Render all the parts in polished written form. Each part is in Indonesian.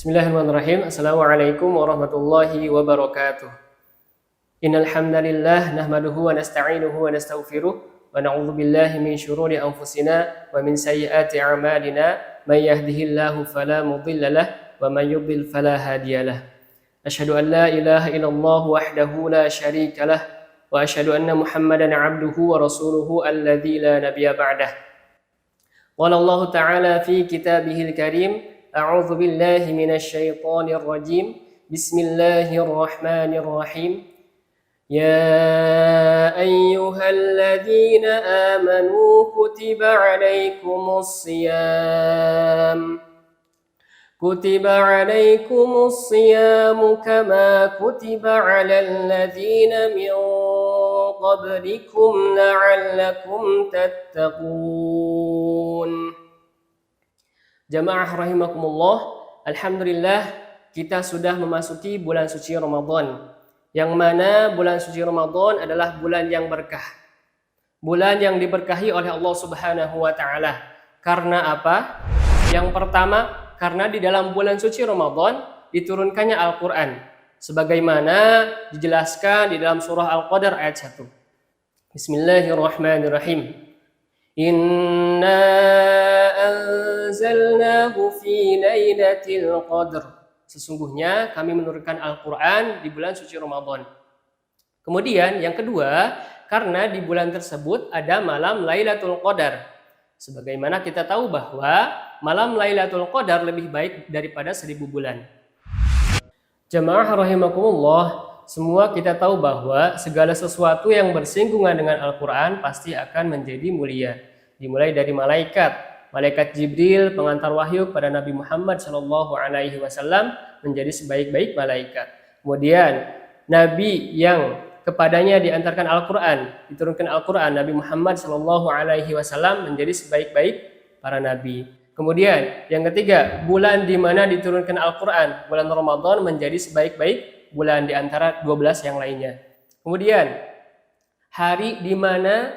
Bismillahirrahmanirrahim. Assalamualaikum warahmatullahi wabarakatuh. Innal hamdalillah nahmaduhu wa nasta'inuhu wa nastaghfiruh wa na'udzu billahi min shururi anfusina wa min sayyiati a'malina may yahdihillahu fala mudilla lahu wa may yudlil fala hadiyalah. Asyhadu an la ilaha illallah wahdahu la syarika lah wa asyhadu anna Muhammadan 'abduhu wa rasuluhu alladzi la nabiyya ba'dah. Qala Allah ta'ala fi kitabihil karim أعوذ بالله من الشيطان الرجيم بسم الله الرحمن الرحيم يا أيها الذين آمنوا كتب عليكم الصيام كما كتب على الذين من قبلكم لعلكم تتقون. Jamaah rahimakumullah, alhamdulillah kita sudah memasuki bulan suci Ramadan. Yang mana bulan suci Ramadan adalah bulan yang berkah. Bulan yang diberkahi oleh Allah Subhanahu wa taala. Karena apa? Yang pertama, karena di dalam bulan suci Ramadan diturunkannya Al-Qur'an. Sebagaimana dijelaskan di dalam surah Al-Qadar ayat 1. Bismillahirrahmanirrahim. Inna anzalnahu fi lailatul qadr. Sesungguhnya kami menurunkan Al-Qur'an di bulan suci Ramadan. Kemudian yang kedua, karena di bulan tersebut ada malam Lailatul Qadar. Sebagaimana kita tahu bahwa malam Lailatul Qadar lebih baik daripada 1000 bulan. Jamaah rahimakumullah, semua kita tahu bahwa segala sesuatu yang bersinggungan dengan Al-Quran pasti akan menjadi mulia. Dimulai dari Malaikat Jibril, pengantar wahyu kepada Nabi Muhammad SAW menjadi sebaik-baik malaikat. Kemudian Nabi yang kepadanya diantarkan Al-Quran, diturunkan Al-Quran, Nabi Muhammad SAW menjadi sebaik-baik para nabi. Kemudian yang ketiga, bulan di mana diturunkan Al-Quran, bulan Ramadan menjadi sebaik-baik bulan di antara 12 yang lainnya. Kemudian hari di mana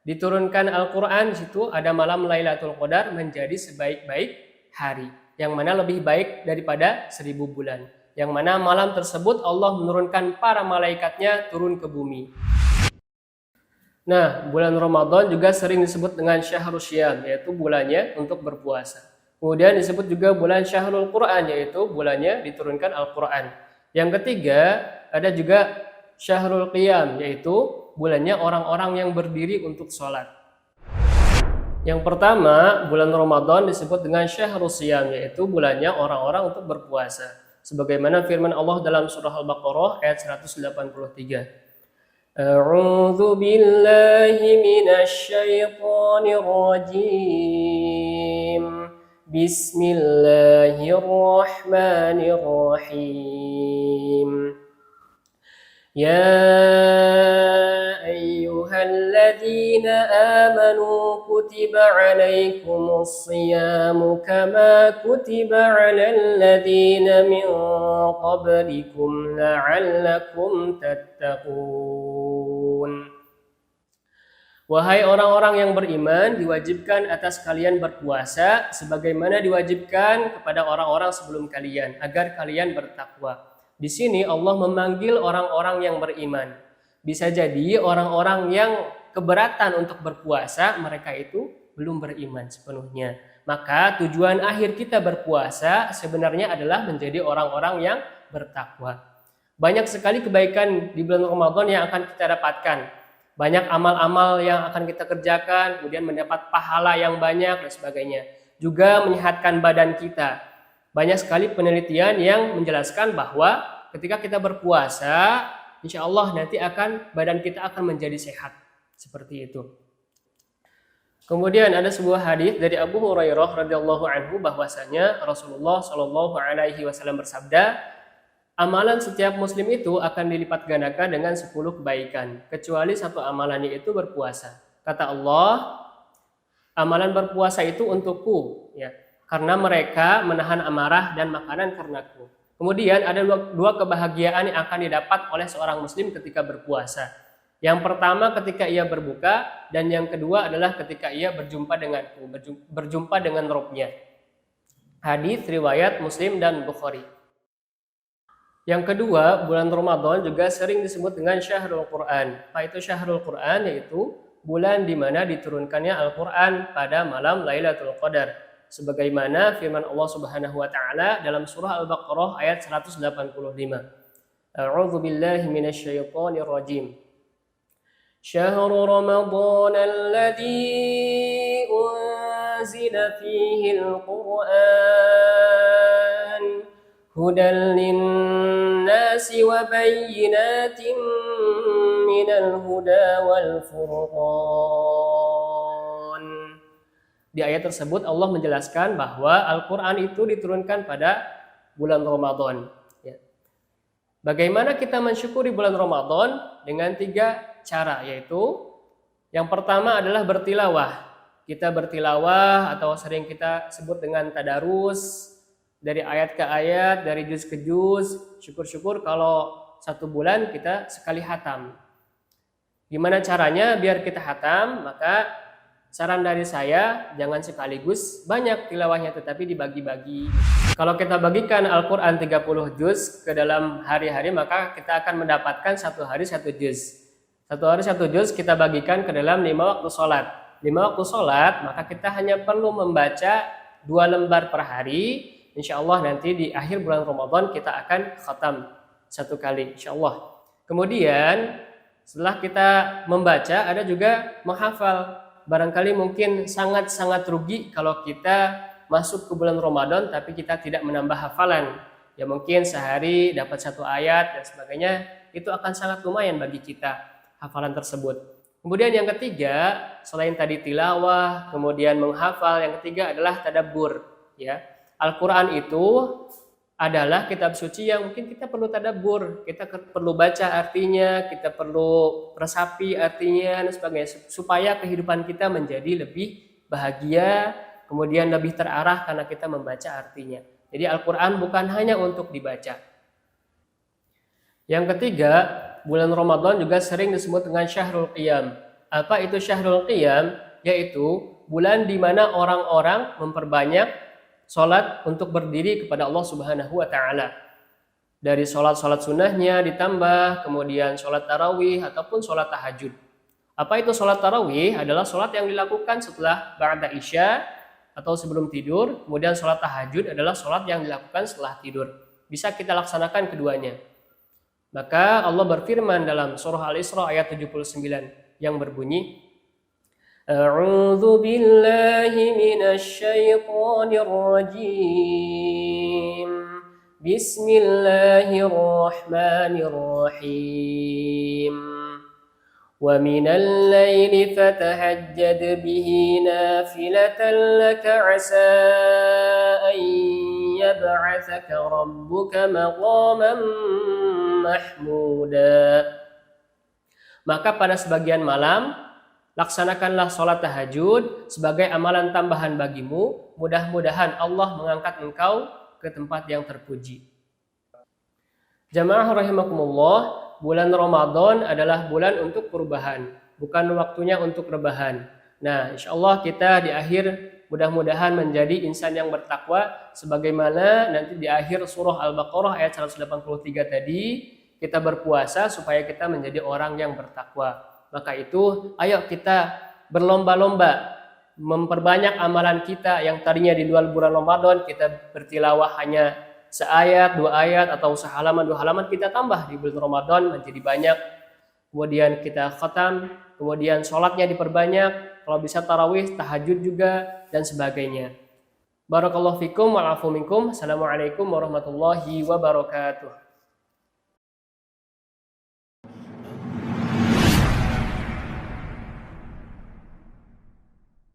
diturunkan Al-Quran, di situ ada malam Lailatul Qadar menjadi sebaik-baik hari, yang mana lebih baik daripada 1000 bulan. Yang mana malam tersebut Allah menurunkan para malaikatnya turun ke bumi. Nah, bulan Ramadan juga sering disebut dengan Syahrul Syiyam, yaitu bulannya untuk berpuasa. Kemudian disebut juga bulan Syahrul Quran, yaitu bulannya diturunkan Al-Quran. Yang ketiga, ada juga Syahrul Qiyam, yaitu bulannya orang-orang yang berdiri untuk sholat. Yang pertama, bulan Ramadan disebut dengan Syahrul Syiyam, yaitu bulannya orang-orang untuk berpuasa. Sebagaimana firman Allah dalam surah Al-Baqarah ayat 183. A'udzu billahi minasy syaithanir rajim. Bismillahirrahmanirrahim. Ya ayyuhalladzina amanu kutiba alaikumus syiyamu kama kutiba alal ladzina min qablikum la'allakum tattaqun. Wahai orang-orang yang beriman, diwajibkan atas kalian berpuasa sebagaimana diwajibkan kepada orang-orang sebelum kalian agar kalian bertakwa. Di sini Allah memanggil orang-orang yang beriman. Bisa jadi orang-orang yang keberatan untuk berpuasa, mereka itu belum beriman sepenuhnya. Maka tujuan akhir kita berpuasa sebenarnya adalah menjadi orang-orang yang bertakwa. Banyak sekali kebaikan di bulan Ramadan yang akan kita dapatkan. Banyak amal-amal yang akan kita kerjakan, kemudian mendapat pahala yang banyak dan sebagainya. Juga menyehatkan badan kita. Banyak sekali penelitian yang menjelaskan bahwa ketika kita berpuasa, insya Allah nanti badan kita akan menjadi sehat. Seperti itu. Kemudian ada sebuah hadis dari Abu Hurairah radhiyallahu anhu bahwasanya Rasulullah SAW bersabda, amalan setiap muslim itu akan dilipat gandakan dengan 10 kebaikan, kecuali satu amalan, yaitu berpuasa. Kata Allah, amalan berpuasa itu untukku, ya, karena mereka menahan amarah dan makanan karenaku. Kemudian ada dua kebahagiaan yang akan didapat oleh seorang muslim ketika berpuasa. Yang pertama ketika ia berbuka, dan yang kedua adalah ketika ia berjumpa denganku, berjumpa dengan Rabb-nya. Hadis riwayat Muslim dan Bukhari. Yang kedua, bulan Ramadan juga sering disebut dengan Syahrul Quran. Apa itu Syahrul Quran? Yaitu bulan di mana diturunkannya Al-Quran pada malam Lailatul Qadar. Sebagaimana firman Allah Subhanahu wa taala dalam surah Al-Baqarah ayat 185. A'udzu billahi minasyaitonir rajim. Syahrul Ramadan alladzi unzila fihi al-Qur'an hudan lin-nasi wa bayyinatin minal huda wal furqan. Di ayat tersebut Allah menjelaskan bahwa Al-Quran itu diturunkan pada bulan Ramadan. Bagaimana kita mensyukuri bulan Ramadan? Dengan 3 cara, yaitu yang pertama adalah bertilawah. Kita bertilawah atau sering kita sebut dengan tadarus, dari ayat ke ayat, dari juz ke juz. Syukur-syukur kalau 1 bulan kita sekali hatam. Gimana caranya biar kita hatam? Maka saran dari saya, jangan sekaligus banyak tilawahnya, tetapi dibagi-bagi. Kalau kita bagikan Al-Quran 30 juz ke dalam hari-hari, maka kita akan mendapatkan 1 hari 1 juz. 1 hari 1 juz kita bagikan ke dalam 5 waktu sholat. 5 waktu sholat, maka kita hanya perlu membaca 2 lembar per hari. Insya Allah nanti di akhir bulan Ramadan kita akan khatam 1 kali, insya Allah. Kemudian setelah kita membaca, ada juga menghafal. Barangkali mungkin sangat-sangat rugi kalau kita masuk ke bulan Ramadan tapi kita tidak menambah hafalan. Ya mungkin sehari dapat 1 ayat dan sebagainya, itu akan sangat lumayan bagi kita hafalan tersebut. Kemudian yang ketiga, selain tadi tilawah, kemudian menghafal, yang ketiga adalah tadabbur, ya. Al-Quran itu adalah kitab suci yang mungkin kita perlu tadabbur, kita perlu baca artinya, kita perlu resapi artinya dan sebagainya, supaya kehidupan kita menjadi lebih bahagia, kemudian lebih terarah karena kita membaca artinya. Jadi Al-Quran bukan hanya untuk dibaca. Yang ketiga, bulan Ramadan juga sering disebut dengan Syahrul Qiyam. Apa itu Syahrul Qiyam? Yaitu bulan di mana orang-orang memperbanyak sholat untuk berdiri kepada Allah Subhanahu wa ta'ala. Dari sholat-sholat sunnahnya ditambah, kemudian sholat tarawih ataupun sholat tahajud. Apa itu sholat tarawih? Adalah sholat yang dilakukan setelah ba'da isya atau sebelum tidur. Kemudian sholat tahajud adalah sholat yang dilakukan setelah tidur. Bisa kita laksanakan keduanya. Maka Allah berfirman dalam surah Al-Isra ayat 79 yang berbunyi, A'udzu billahi minasy syaithanir rajim. Bismillahirrahmanirrahim. Wa minal laili fatahajjad bihi nafilatan laka 'asa an yab'atsaka rabbuka maqaman mahmuda. Maka pada sebagian malam laksanakanlah sholat tahajud sebagai amalan tambahan bagimu. Mudah-mudahan Allah mengangkat engkau ke tempat yang terpuji. Jamaah rahimakumullah, bulan Ramadan adalah bulan untuk perubahan, bukan waktunya untuk rebahan. Nah, insya Allah kita di akhir mudah-mudahan menjadi insan yang bertakwa, sebagaimana nanti di akhir surah Al-Baqarah ayat 183 tadi, kita berpuasa supaya kita menjadi orang yang bertakwa. Maka itu, ayo kita berlomba-lomba memperbanyak amalan kita yang tadinya di luar bulan Ramadan kita bertilawah hanya seayat, 2 ayat atau sehalaman 2 halaman, kita tambah di bulan Ramadan menjadi banyak. Kemudian kita khatam, kemudian sholatnya diperbanyak, kalau bisa tarawih, tahajud juga dan sebagainya. Barakallahu fikum wa'afu minkum. Assalamualaikum warahmatullahi wabarakatuh.